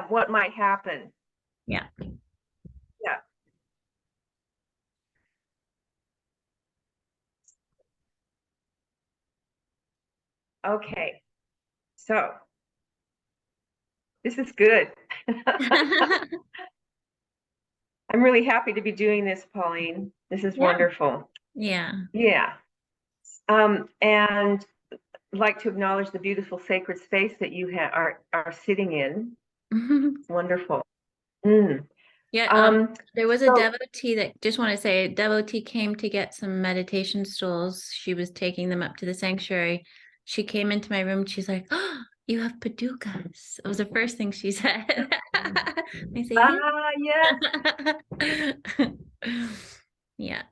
what might happen. Yeah. Yeah. Okay. So this is good. I'm really happy to be doing this, Pauline. This is wonderful. Yeah. Yeah. And like to acknowledge the beautiful sacred space that you are sitting in. It's wonderful. Mm. Yeah, there was a So, devotee that, just want to say, a devotee came to get some meditation stools. She was taking them up to the sanctuary. She came into my room. She's like, "Oh, you have padukas." It was the first thing she said. I say, yes. Yeah.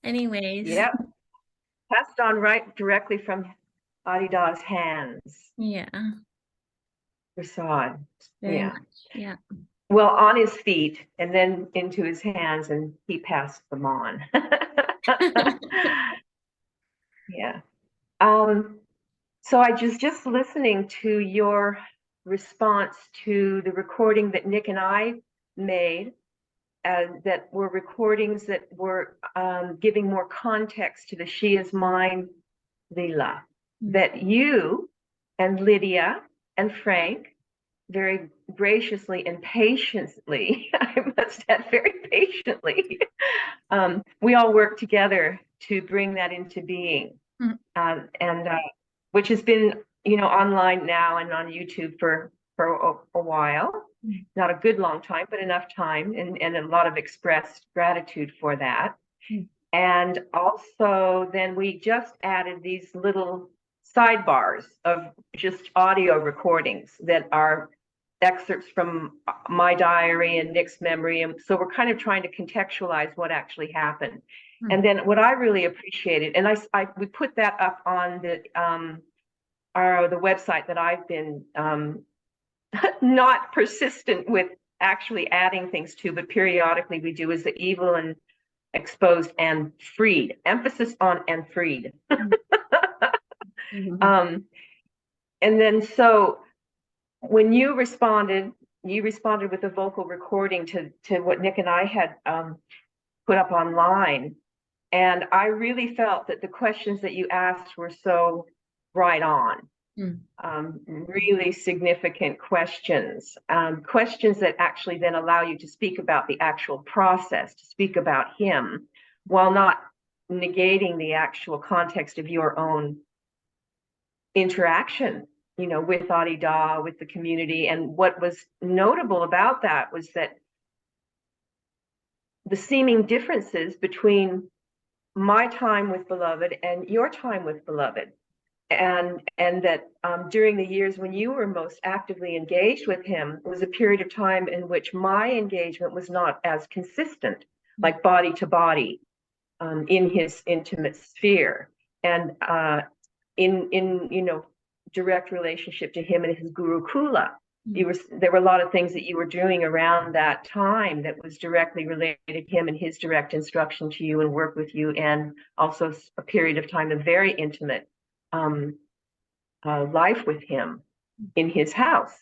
Anyways. Yep. Passed on right directly from Adidam's hands. Yeah. Prasad. Very Yeah. much. Yeah. Well, on his feet and then into his hands, and he passed them on. Yeah. So I just listening to your response to the recording that Nick and I made, that were recordings that were giving more context to the She Is Mind Leela, that you and Lydia and Frank very graciously and patiently, I must add, very patiently, we all worked together to bring that into being. And which has been, online now and on YouTube for a while. Not a good long time, but enough time, and a lot of expressed gratitude for that. And also then we just added these little sidebars of just audio recordings that are excerpts from my diary and Nick's memory. And so we're kind of trying to contextualize what actually happened. And then what I really appreciated, and we put that up on the website that I've been not persistent with actually adding things to, but periodically we do, is the Evelyn Exposed and Freed, emphasis on and freed. And then so when you responded with a vocal recording to what Nick and I had put up online. And I really felt that the questions that you asked were so right on. Really significant questions, questions that actually then allow you to speak about the actual process, to speak about him, while not negating the actual context of your own interaction, with Adidam, with the community. And what was notable about that was that the seeming differences between my time with Beloved and your time with Beloved. And that during the years when you were most actively engaged with him was a period of time in which my engagement was not as consistent, like body to body, in his intimate sphere, and in direct relationship to him and his guru Kula. There were a lot of things that you were doing around that time that was directly related to him and his direct instruction to you and work with you, and also a period of time of very intimate life with him in his house.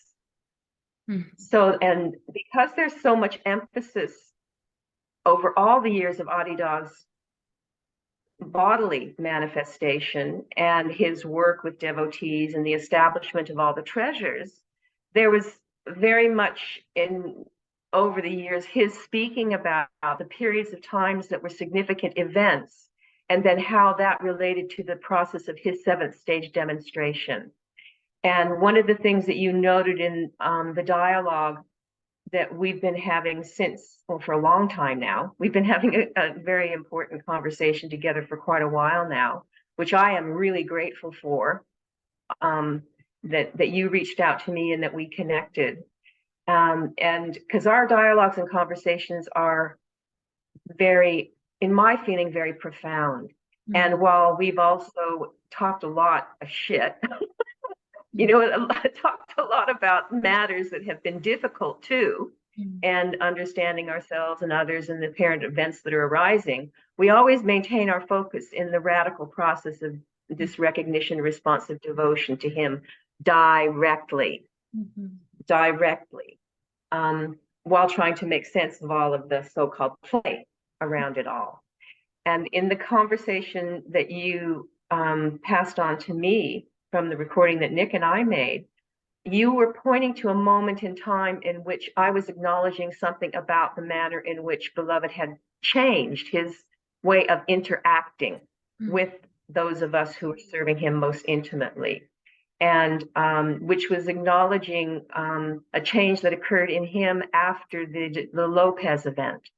So, and because there's so much emphasis over all the years of Adidam's bodily manifestation and his work with devotees and the establishment of all the treasures, there was very much over the years his speaking about the periods of times that were significant events, and then how that related to the process of his seventh stage demonstration. And one of the things that you noted in the dialogue that we've been having for a long time now, we've been having a very important conversation together for quite a while now, which I am really grateful for, that you reached out to me and that we connected. And because our dialogues and conversations are very, in my feeling, very profound. And while we've also talked a lot of shit, talked a lot about matters that have been difficult too, and understanding ourselves and others and the apparent events that are arising, we always maintain our focus in the radical process of this recognition, responsive devotion to him directly. directly, while trying to make sense of all of the so-called play around it all. And in the conversation that you passed on to me from the recording that Nick and I made, you were pointing to a moment in time in which I was acknowledging something about the manner in which Beloved had changed his way of interacting with those of us who were serving him most intimately, and which was acknowledging a change that occurred in him after the Lopez event.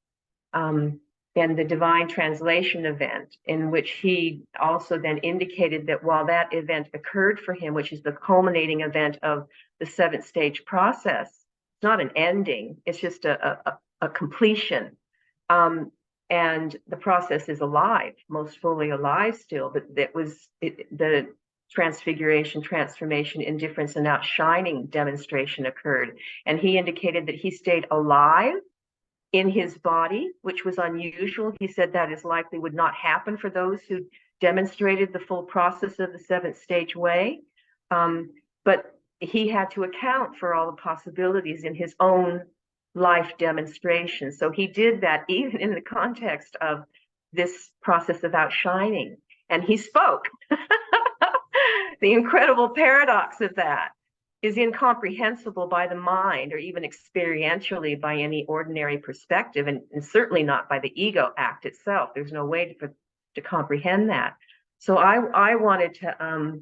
And the divine translation event, in which he also then indicated that while that event occurred for him, which is the culminating event of the 7th stage process, it's not an ending, it's just a completion. And the process is alive, most fully alive still, but the transfiguration, transformation, indifference, and outshining demonstration occurred. And he indicated that he stayed alive in his body, which was unusual. He said that is likely would not happen for those who demonstrated the full process of the 7th stage way. But he had to account for all the possibilities in his own life demonstration. So he did that even in the context of this process of outshining. And he spoke. The incredible paradox of that is incomprehensible by the mind, or even experientially by any ordinary perspective, and certainly not by the ego act itself. There's no way to comprehend that. So I wanted to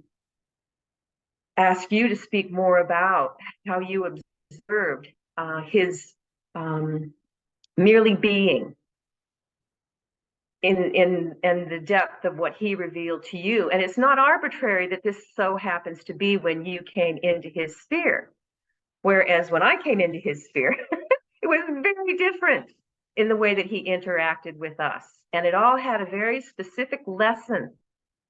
ask you to speak more about how you observed his merely being in the depth of what he revealed to you. And it's not arbitrary that this so happens to be when you came into his sphere. Whereas when I came into his sphere, it was very different in the way that he interacted with us. And it all had a very specific lesson,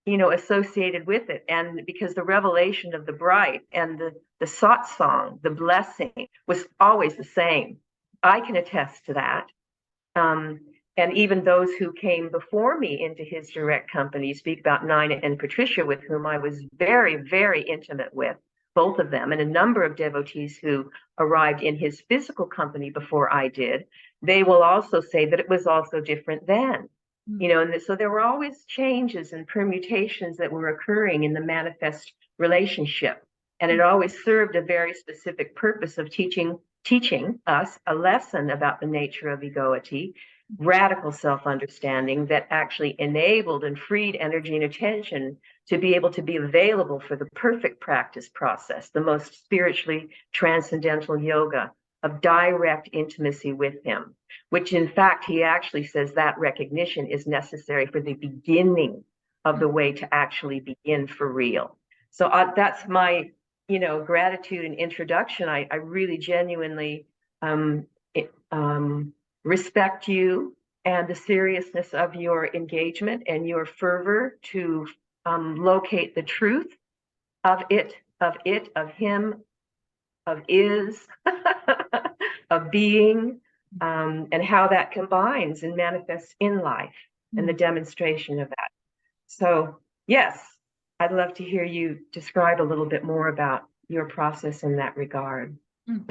associated with it. And because the revelation of the bright and the satsang, the blessing, was always the same. I can attest to that. And even those who came before me into his direct company, speak about Nina and Patricia, with whom I was very, very intimate with, both of them, and a number of devotees who arrived in his physical company before I did, they will also say that it was also different then. And so there were always changes and permutations that were occurring in the manifest relationship. And it always served a very specific purpose of teaching us a lesson about the nature of egoity, radical self-understanding that actually enabled and freed energy and attention to be able to be available for the perfect practice process, the most spiritually transcendental yoga of direct intimacy with him, which in fact, he actually says that recognition is necessary for the beginning of the way to actually begin for real. So that's my, gratitude and introduction. I really genuinely respect you and the seriousness of your engagement and your fervor to locate the truth of him, of is, of being, and how that combines and manifests in life and the demonstration of that. So yes, I'd love to hear you describe a little bit more about your process in that regard. Well,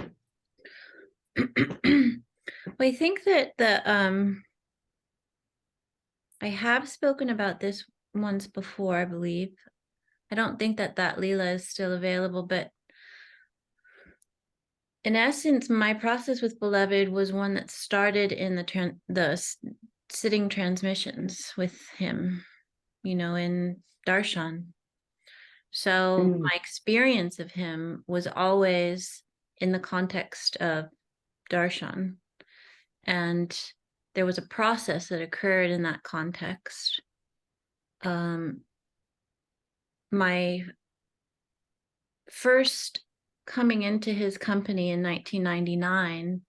I think that I have spoken about this once before, I believe. I don't think that Leela is still available, but in essence, my process with Beloved was one that started in the sitting transmissions with him, in darshan. So my experience of him was always in the context of darshan. And there was a process that occurred in that context. My first coming into his company in 1999,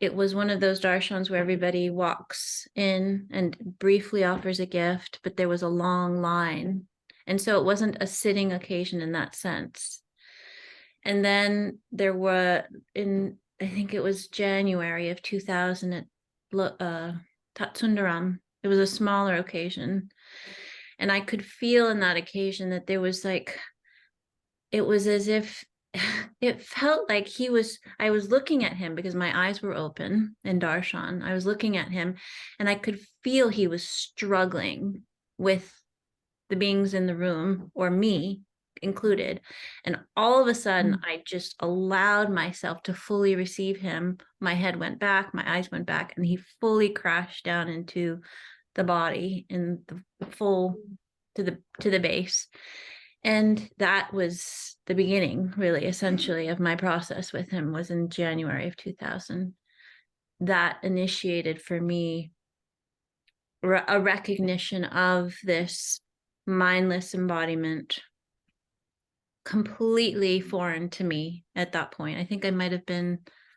it was one of those darshans where everybody walks in and briefly offers a gift, but there was a long line. And so it wasn't a sitting occasion in that sense. And then there were, I think it was January of 2000 at Tatsundaram. It was a smaller occasion. And I could feel in that occasion that there was it was as if it felt like I was looking at him because my eyes were open in darshan. I was looking at him and I could feel he was struggling with the beings in the room, or me included. And all of a sudden, I just allowed myself to fully receive him. My head went back, my eyes went back, and he fully crashed down into the body in the full to the base. And that was the beginning, really, essentially, of my process with him. Was in January of 2000. That initiated for me a recognition of this mindless embodiment, completely foreign to me at that point. I think I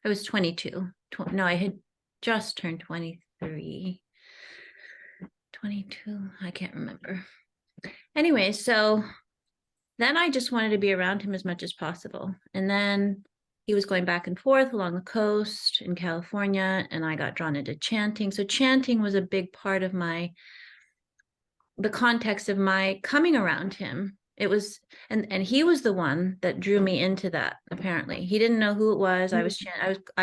was 22. No, I had just turned 23. 22, I can't remember. Anyway, so then I just wanted to be around him as much as possible. And then he was going back and forth along the coast in California, and I got drawn into chanting. So chanting was a big part of the context of my coming around him. It was, and he was the one that drew me into that. Apparently, he didn't know who it was. I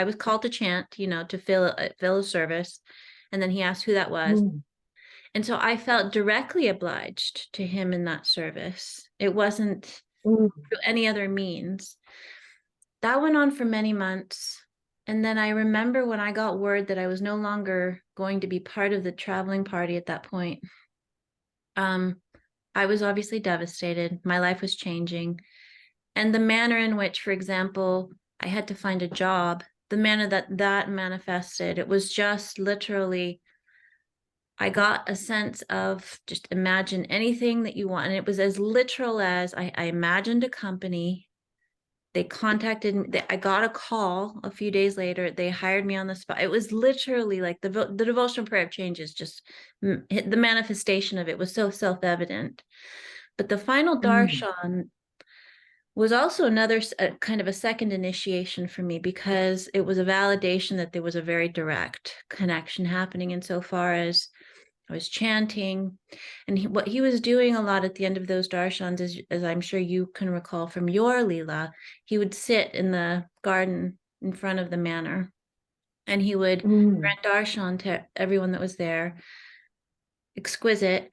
was called to chant, to fill a service, and then he asked who that was. And so I felt directly obliged to him in that service. It wasn't through any other means. That went on for many months. And then I remember when I got word that I was no longer going to be part of the traveling party at that point. I was obviously devastated. My life was changing. And the manner in which, for example, I had to find a job, the manner that manifested, it was just literally, I got a sense of just imagine anything that you want. And it was as literal as I imagined a company. They contacted me. I got a call a few days later. They hired me on the spot. It was literally like the devotional prayer of changes, just the manifestation of it was so self-evident. But the final darshan was also another kind of a second initiation for me, because it was a validation that there was a very direct connection happening insofar as I was chanting. And what he was doing a lot at the end of those darshans, as I'm sure you can recall from your Leela, he would sit in the garden in front of the manor, and he would grant darshan to everyone that was there. Exquisite.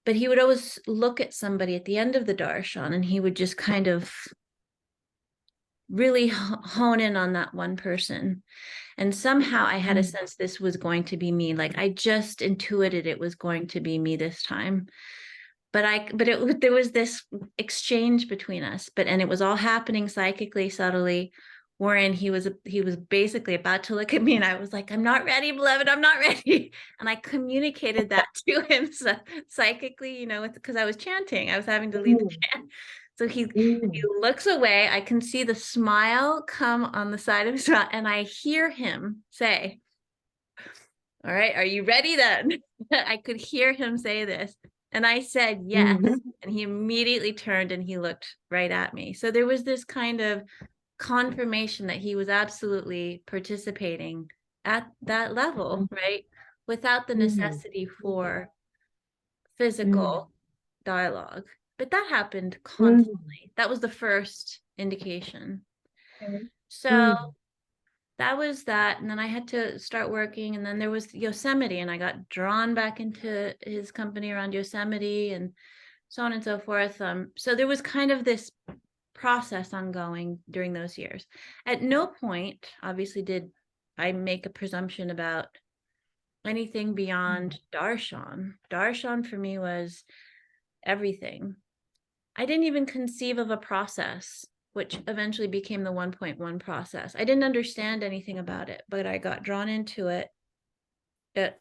But he would always look at somebody at the end of the darshan, and he would just kind of really hone in on that one person. And somehow I had a sense this was going to be me. Like I just intuited it was going to be me this time. But there was this exchange between us, and it was all happening psychically, subtly, wherein he was basically about to look at me, and I was like, I'm not ready, beloved, I'm not ready. And I communicated that to him psychically, because I was chanting, I was having to lead the chant. So he looks away. I can see the smile come on the side of his mouth, and I hear him say, all right, are you ready then? I could hear him say this. And I said, yes. And he immediately turned and he looked right at me. So there was this kind of confirmation that he was absolutely participating at that level, right? Without the necessity for physical dialogue. But that happened constantly. That was the first indication. So that was that. And then I had to start working. And then there was Yosemite, and I got drawn back into his company around Yosemite and so on and so forth. So there was kind of this process ongoing during those years. At no point, obviously, did I make a presumption about anything beyond darshan. Darshan for me was everything. I didn't even conceive of a process, which eventually became the 1.1 process. I didn't understand anything about it, but I got drawn into it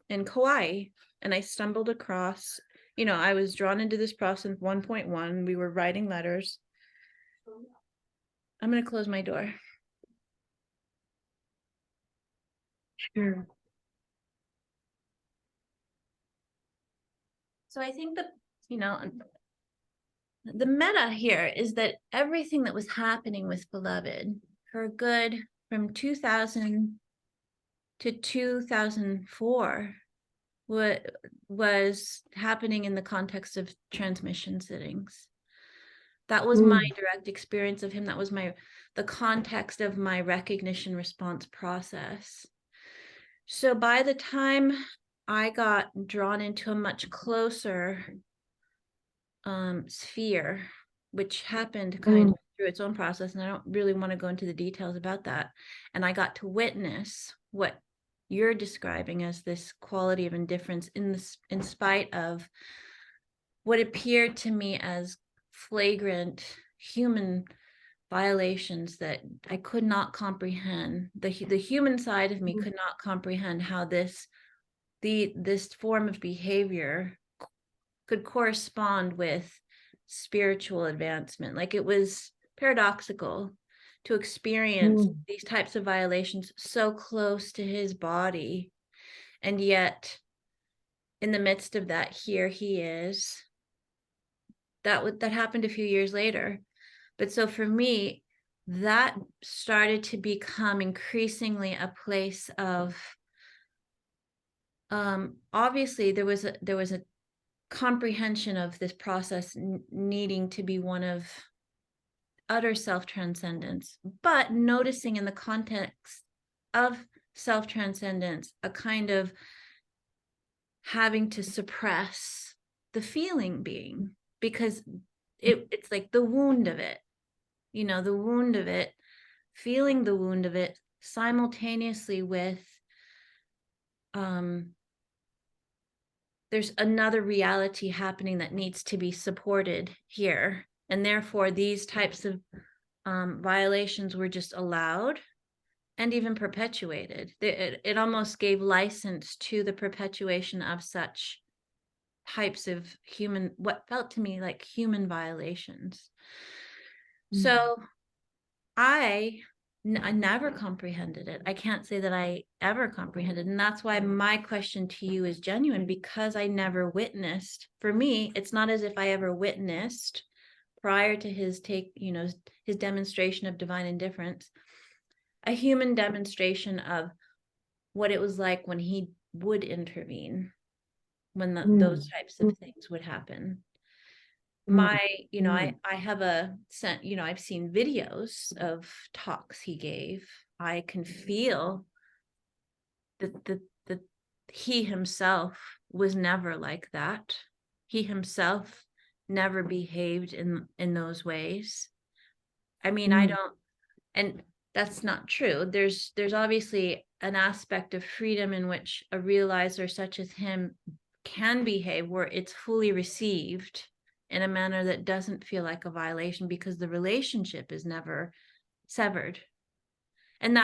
in Kauai, and I stumbled across, I was drawn into this process 1.1. We were writing letters. I'm going to close my door. Sure. So I think that, the meta here is that everything that was happening with Beloved, her good from 2000 to 2004, was happening in the context of transmission sittings. That was my direct experience of him. That was the context of my recognition response process. So by the time I got drawn into a much closer sphere, which happened kind of through its own process, and I don't really want to go into the details about that, and I got to witness what you're describing as this quality of indifference in spite of what appeared to me as flagrant human violations that I could not comprehend. The human side of me could not comprehend how this form of behavior could correspond with spiritual advancement. Like, it was paradoxical to experience these types of violations so close to his body, and yet in the midst of that, here he is. That happened a few years later. But so for me, that started to become increasingly a place of obviously there was a comprehension of this process needing to be one of utter self-transcendence, but noticing in the context of self-transcendence a kind of having to suppress the feeling being, because it's like the wound of it, the wound of it, feeling the wound of it simultaneously with there's another reality happening that needs to be supported here. And therefore, these types of violations were just allowed and even perpetuated. It almost gave license to the perpetuation of such types of what felt to me like human violations. So I never comprehended it. I can't say that I ever comprehended. And that's why my question to you is genuine, because I never witnessed. For me, it's not as if I ever witnessed prior to his his demonstration of divine indifference, a human demonstration of what it was like when he would intervene, when those types of things would happen. I have I've seen videos of talks he gave. I can feel that he himself was never like that. He himself never behaved in those ways. I mean, I don't, and that's not true. There's obviously an aspect of freedom in which a realizer such as him can behave, where it's fully received in a manner that doesn't feel like a violation, because the relationship is never severed. And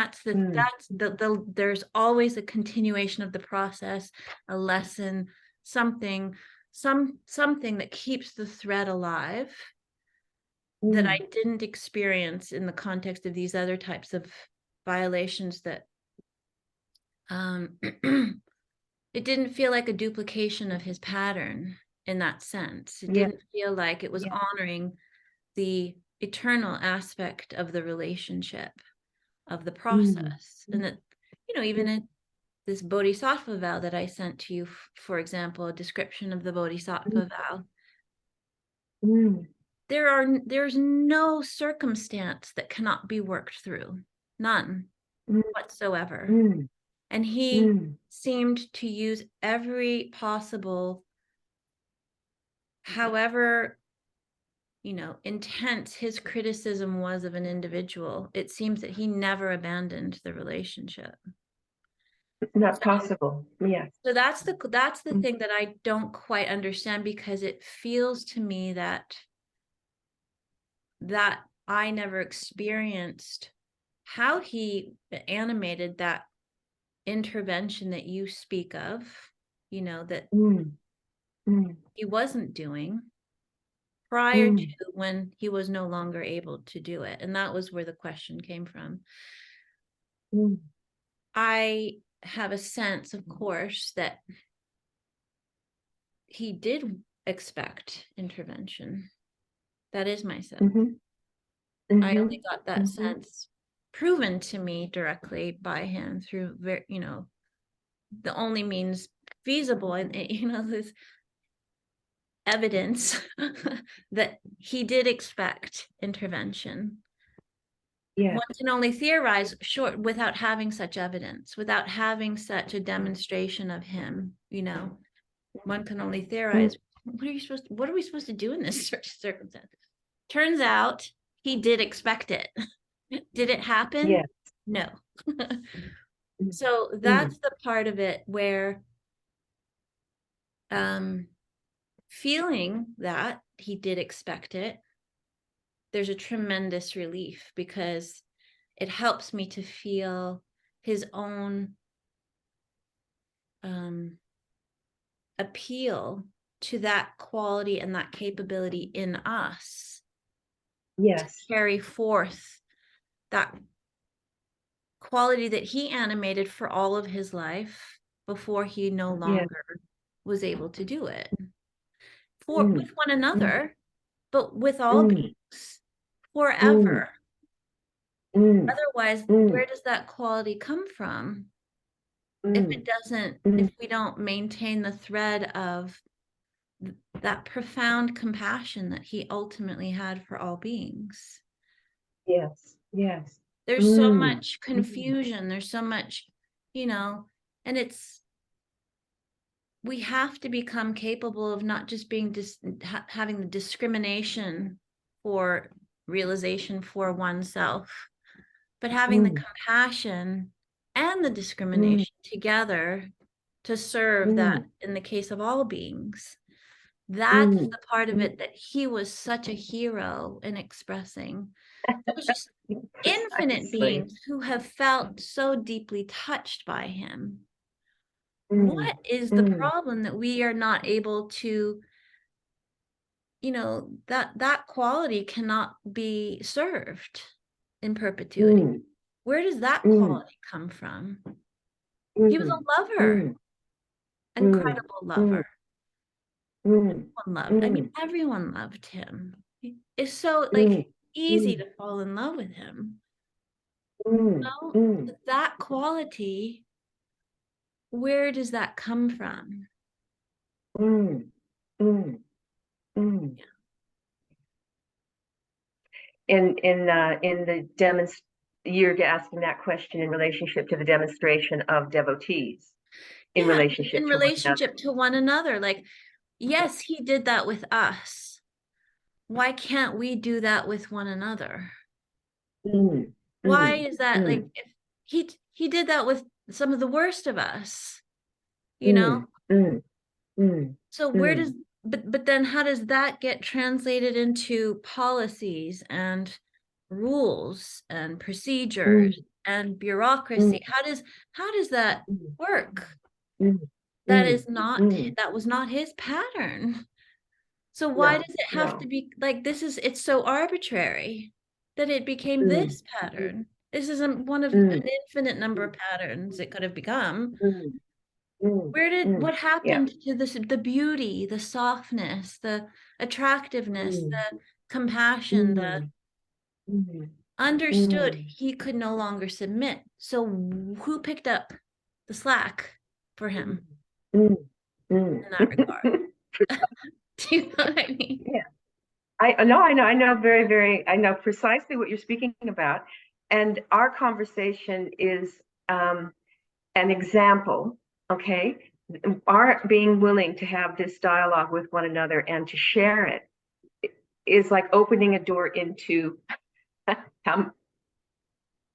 there's always a continuation of the process, a lesson, something that keeps the thread alive that I didn't experience in the context of these other types of violations. That it didn't feel like a duplication of his pattern in that sense. It didn't feel like it was honoring the eternal aspect of the relationship, of the process. And that, even in this bodhisattva vow that I sent to you, for example, a description of the bodhisattva vow, there's no circumstance that cannot be worked through, none whatsoever. And he seemed to use every possible, however intense his criticism was of an individual, it seems that he never abandoned the relationship. Not possible. Yes. So that's the thing that I don't quite understand, because it feels to me that I never experienced how he animated that intervention that you speak of, that he wasn't doing prior to when he was no longer able to do it. And that was where the question came from. I have a sense, of course, that he did expect intervention. That is my sense. I only got that sense proven to me directly by him through the only means feasible. And this, evidence that he did expect intervention. Yeah. One can only theorize short without having such evidence, without having such a demonstration of him, you know. One can only theorize. What are we supposed to do in this circumstance? Turns out he did expect it. Did it happen? Yeah. No. So that's the part of it where feeling that he did expect it, there's a tremendous relief, because it helps me to feel his own appeal to that quality and that capability in us. Yes. To carry forth that quality that he animated for all of his life before he no longer was able to do it with one another, but with all beings forever. Otherwise, where does that quality come from if it doesn't, if we don't maintain the thread of that profound compassion that he ultimately had for all beings? Yes. Yes. There's so much confusion, there's so much, you know, and we have to become capable of not just being having the discrimination for realization for oneself, but having the compassion and the discrimination together to serve that in the case of all beings. That's the part of it that he was such a hero in expressing. There was just infinite beings who have felt so deeply touched by him. What is the problem that we are not able to, you know, that quality cannot be served in perpetuity? Where does that quality come from? He was a lover, incredible lover. Everyone loved. I mean, everyone loved him. It's so like easy to fall in love with him. You know? That quality, where does that come from? Yeah. In the you're asking that question in relationship to the demonstration of devotees in relationship to one another. To one another. Like, yes, he did that with us. Why can't we do that with one another? Why is that? Like, if he did that with some of the worst of us, you know? So where does, but then how does that get translated into policies and rules and procedures and bureaucracy? How does that work? That was not his pattern. So why does it have to be like this? It's so arbitrary that it became this pattern. This isn't one of an infinite number of patterns it could have become. What happened to this, the beauty, the softness, the attractiveness, the compassion, the understood he could no longer submit. So who picked up the slack for him in that regard? Do you know what I mean? Yeah. I know precisely what you're speaking about. And our conversation is an example, okay? Our being willing to have this dialogue with one another and to share it is like opening a door into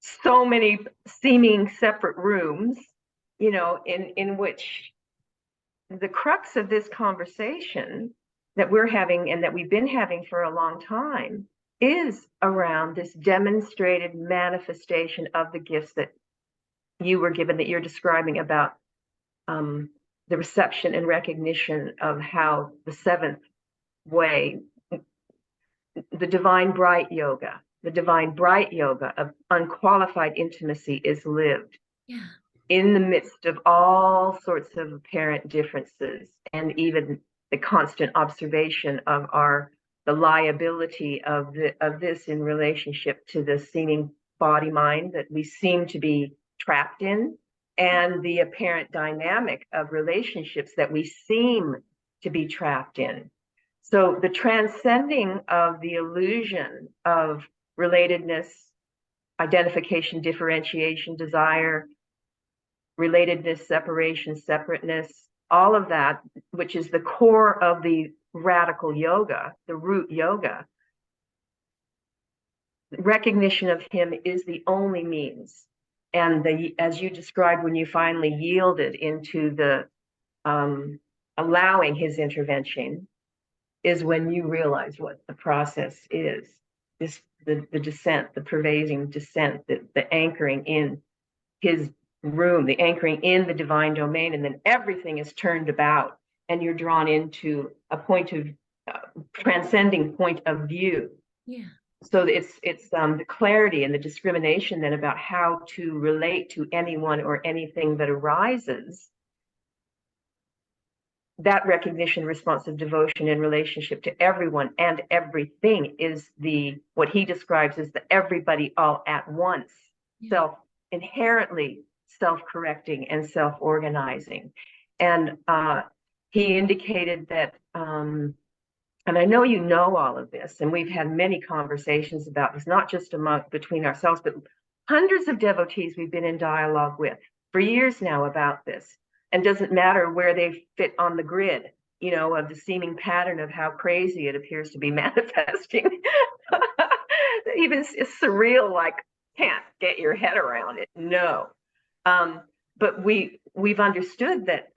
so many seeming separate rooms, you know, in which the crux of this conversation that we're having and that we've been having for a long time is around this demonstrated manifestation of the gifts that you were given, that you're describing about the reception and recognition of how the seventh way, the divine bright yoga of unqualified intimacy is lived. Yeah. In the midst of all sorts of apparent differences and even the constant observation of the liability of this in relationship to the seeming body mind that we seem to be trapped in, and the apparent dynamic of relationships that we seem to be trapped in. So the transcending of the illusion of relatedness, identification, differentiation, desire, relatedness, separation, separateness, all of that, which is the core of the radical yoga, the root yoga, recognition of him is the only means. And as you described, when you finally yielded into the allowing his intervention, is when you realize what the process is. The descent, the pervading descent, the anchoring in his room, the anchoring in the divine domain, and then everything is turned about, and you're drawn into a point of transcending point of view. Yeah. So it's the clarity and the discrimination then about how to relate to anyone or anything that arises. That recognition, responsive devotion in relationship to everyone and everything is what he describes as the everybody all at once, inherently self-correcting and self-organizing. And he indicated that, and I know you know all of this, and we've had many conversations about this, not just between ourselves, but hundreds of devotees we've been in dialogue with for years now about this. And doesn't matter where they fit on the grid, of the seeming pattern of how crazy it appears to be manifesting. Even it's surreal, like can't get your head around it. No, but we've understood that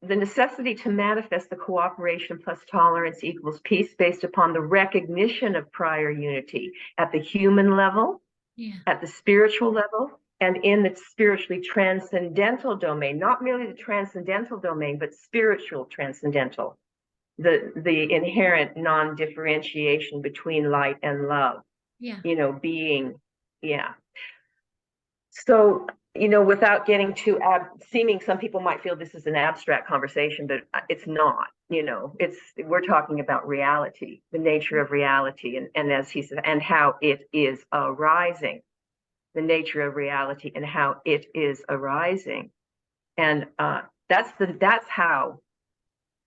the necessity to manifest the cooperation plus tolerance equals peace based upon the recognition of prior unity at the human level, at the spiritual level, and in the spiritually transcendental domain, not merely the transcendental domain, but spiritual transcendental, the inherent non-differentiation between light and love, being, So, without getting too seeming, some people might feel this is an abstract conversation, but it's not, we're talking about reality, the nature of reality, and as he said, and how it is arising. The nature of reality and how it is arising. And that's how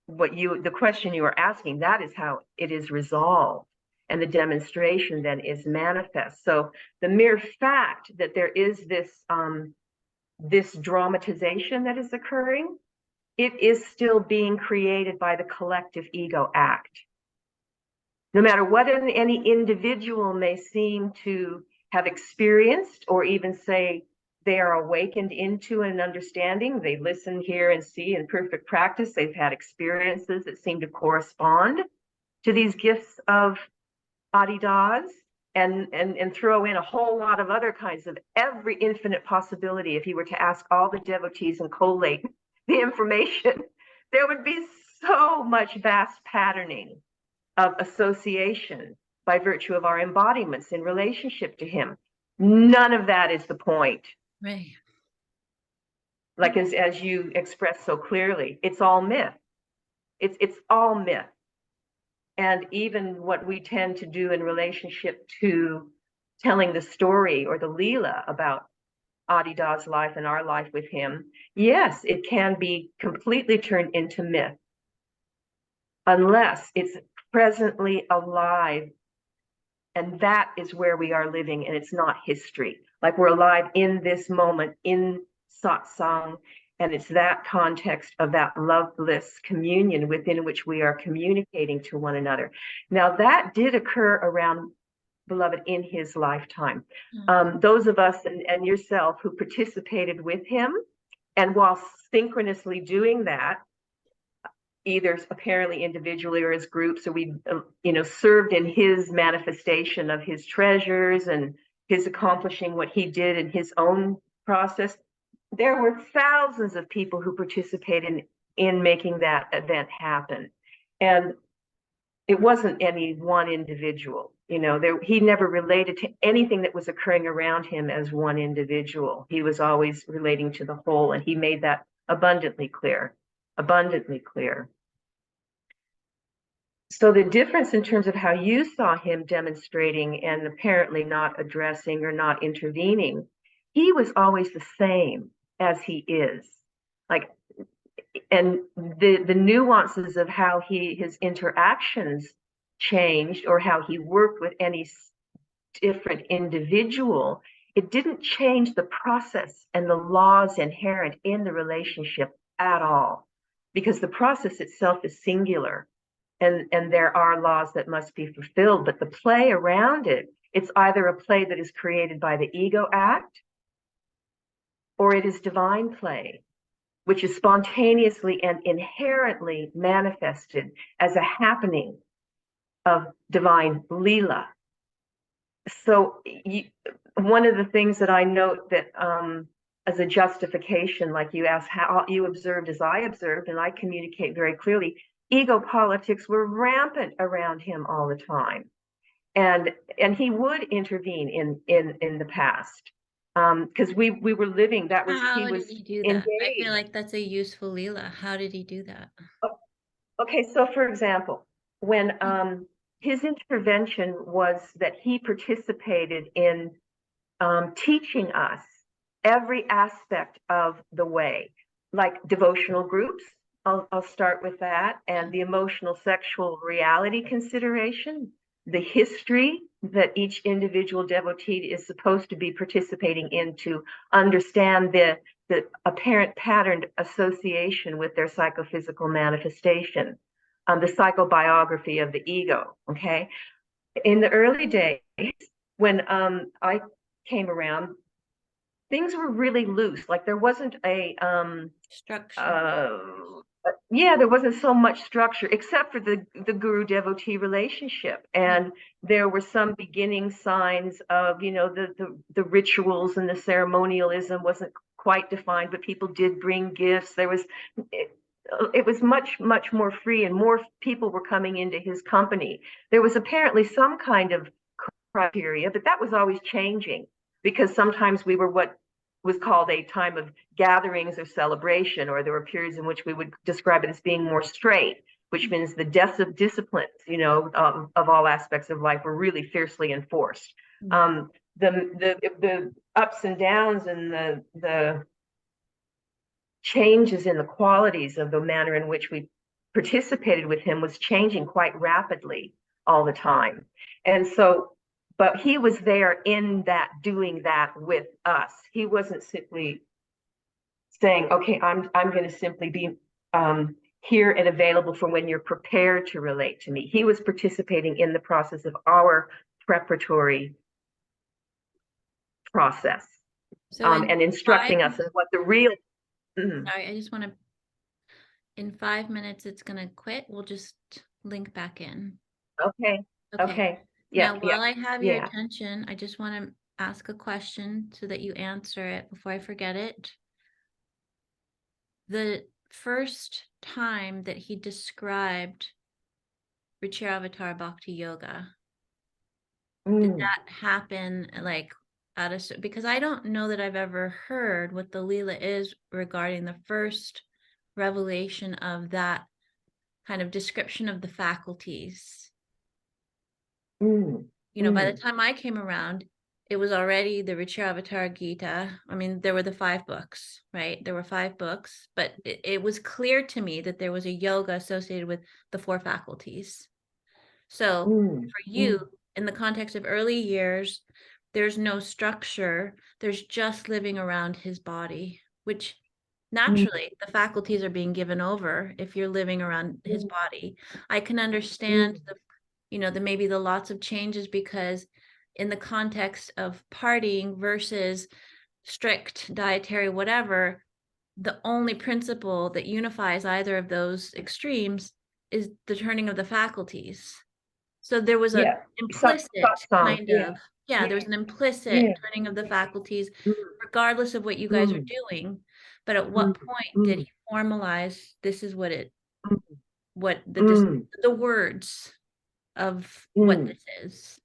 the question you were asking, that is how it is resolved. And the demonstration then is manifest. So the mere fact that there is this dramatization that is occurring, it is still being created by the collective ego act. No matter what any individual may seem to have experienced, or even say they are awakened into an understanding, they listen, hear, and see in perfect practice, they've had experiences that seem to correspond to these gifts of Adidas, and throw in a whole lot of other kinds of every infinite possibility. If you were to ask all the devotees and collate the information, there would be so much vast patterning of association by virtue of our embodiments in relationship to him. None of that is the point. Right. Like as you expressed so clearly, it's all myth. It's all myth. And even what we tend to do in relationship to telling the story or the Leela about Adida's life and our life with him, yes, it can be completely turned into myth unless it's presently alive. And that is where we are living, and it's not history. Like we're alive in this moment, in satsang, and it's that context of that love bliss communion within which we are communicating to one another. Now that did occur around Beloved in his lifetime. Those of us and yourself who participated with him, and while synchronously doing that, either apparently individually or as groups, so we served in his manifestation of his treasures and his accomplishing what he did in his own process. There were thousands of people who participated in making that event happen, and it wasn't any one individual. He never related to anything that was occurring around him as one individual. He was always relating to the whole, and he made that abundantly clear. So the difference in terms of how you saw him demonstrating and apparently not addressing or not intervening, he was always the same as he is. Like the nuances of how his interactions changed, or how he worked with any different individual, it didn't change the process and the laws inherent in the relationship at all, because the process itself is singular, and there are laws that must be fulfilled, but the play around it, it's either a play that is created by the ego act, or it is divine play, which is spontaneously and inherently manifested as a happening of divine Leela. So one of the things that I note that as a justification, like you asked how you observed as I observed, and I communicate very clearly, ego politics were rampant around him all the time. And he would intervene in the past, because we were living, that was, he How was did he do that? I feel engaged. like that's a useful Leela. How did he do that? Okay, so for example, when his intervention was that he participated in teaching us every aspect of the way, like devotional groups. I'll start with that, and the emotional sexual reality consideration, the history that each individual devotee is supposed to be participating in to understand the apparent patterned association with their psychophysical manifestation, the psychobiography of the ego. Okay, in the early days when I came around, things were really loose. Like there wasn't a Structure. yeah, there wasn't so much structure except for the guru devotee relationship, Yeah. and there were some beginning signs of, you know, the rituals, and the ceremonialism wasn't quite defined, but people did bring gifts. There was it was much more free, and more people were coming into his company. There was apparently some kind of criteria, but that was always changing, because sometimes we were what was called a time of gatherings or celebration, or there were periods in which we would describe it as being more straight, which means the disciplines, you know, of all aspects of life were really fiercely enforced. The ups and downs, and the changes in the qualities of the manner in which we participated with him was changing quite rapidly all the time. And so, but he was there in that, doing that with us. He wasn't simply saying, okay, I'm going to simply be here and available for when you're prepared to relate to me. He was participating in the process of our preparatory process, So and instructing us in what the real. Sorry, I just want to, in 5 minutes, it's going to quit. We'll just link back in. Okay. Okay. Okay. Now, Yeah. while I have your Yeah. attention, I just want to ask a question so that you answer it before I forget it. The first time that he described Ruchira Avatar Bhakti Yoga, did that happen like at a, because I don't know that I've ever heard what the Leela is regarding the first revelation of that kind of description of the faculties. You know, by the time I came around, it was already the Ruchira Avatar Gita. I mean, there were the 5 books, right? There were 5 books, but it was clear to me that there was a yoga associated with the 4 faculties. So for you, in the context of early years, there's no structure. There's just living around his body, which naturally the faculties are being given over if you're living around his body. I can understand the, you know, the maybe the lots of changes, because in the context of partying versus strict dietary whatever, the only principle that unifies either of those extremes is the turning of the faculties. So there was an implicit kind of, there was an implicit turning of the faculties, regardless of what you guys are doing. But at what point did he formalize, this is what it, what the words of what this is?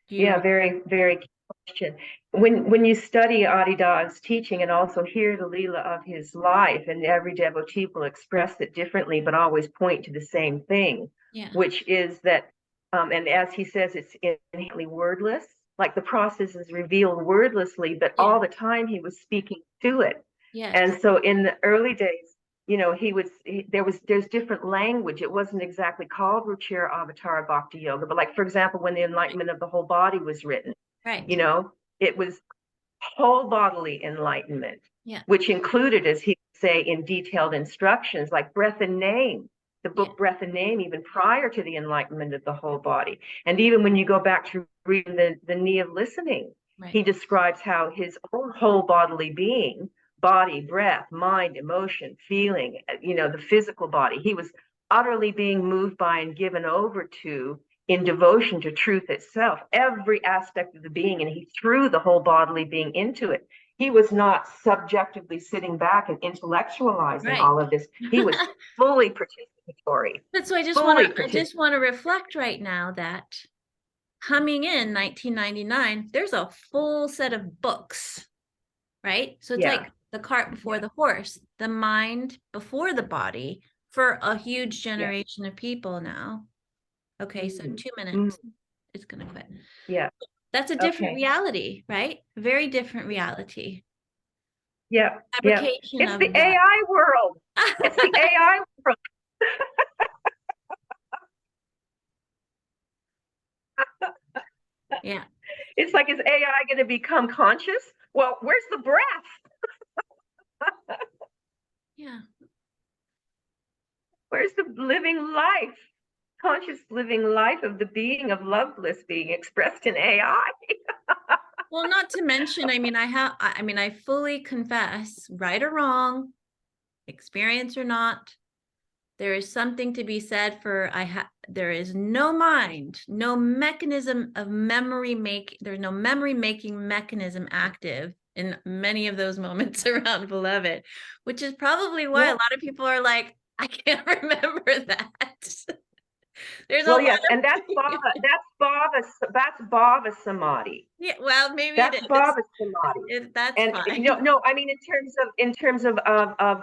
Yeah, very, very key question. When you study Adidam's teaching and also hear the Leela of his life, and every devotee will express it differently, but always point to the same thing, which is that, and as he says, it's inherently wordless. Like the process is revealed wordlessly, but all the time he was speaking to it. Yes. And so in the early days, you know, there's different language. It wasn't exactly called Ruchira Avatara Bhakti Yoga, but like, for example, when the enlightenment of the whole body was written, Right. you know, it was whole bodily enlightenment, Yeah. which included, as he would say, in detailed instructions like breath and name, the book Breath and Name, even prior to the enlightenment of the whole body. And even when you go back to reading the Knee of Listening, Right. he describes how his own whole bodily being, body, breath, mind, emotion, feeling, you know, the physical body, he was utterly being moved by and given over to in devotion to truth itself, every aspect of the being, and he threw the whole bodily being into it. He was not subjectively sitting back and intellectualizing all of this. He was fully participatory. But so I just want to reflect right now that coming in 1999, there's a full set of books, right? So it's like the cart before the horse, the mind before the body for a huge generation of people now. Okay, so 2 minutes. It's gonna quit. Yeah. That's a different reality, right? Very different reality. Yeah. Fabrication It's of the that. AI world. It's the AI world. Yeah. It's like, is AI going to become conscious? Well, where's the breath? Yeah. Where's the living life? Conscious living life of the being of love bliss being expressed in AI. Well, not to mention, I mean, I fully confess, right or wrong, experience or not, there is something to be said for there is no mind, no mechanism of there's no memory making mechanism active in many of those moments around beloved, which is probably why a lot of people are like, I can't remember that. There's and that's bhava samadhi. Yeah, well, maybe that's it is. Bhava samadhi. That's fine. No, I mean in terms of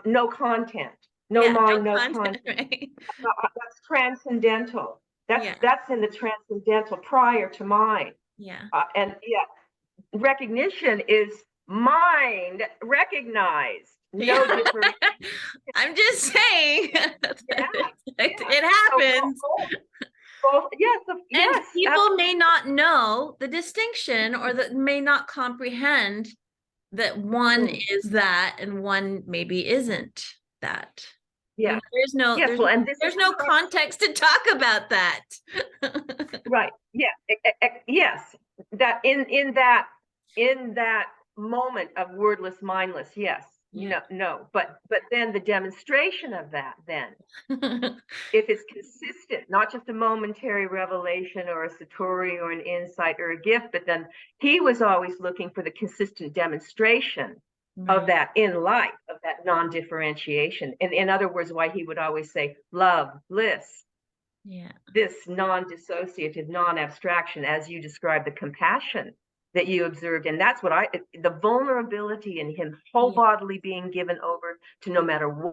no content, no mind, no content. Right? That's transcendental. Yeah. That's in the transcendental prior to mind. Yeah. And recognition is mind recognized. No different. I'm just saying. It happens. Yes. People may not know the distinction or that may not comprehend that one is that and one maybe isn't that. Yeah. You know, there's no context to talk about that. Right. Yeah. Yes. That in that moment of wordless, mindless. Yes. Yeah. No. But then the demonstration of that then, if it's consistent, not just a momentary revelation or a satori or an insight or a gift, but then he was always looking for the consistent demonstration of that in life, of that non-differentiation. And in other words, why he would always say love, bliss, this non-dissociative, non-abstraction, as you described, the compassion that you observed. And that's what the vulnerability in him, whole bodily being given over to no matter what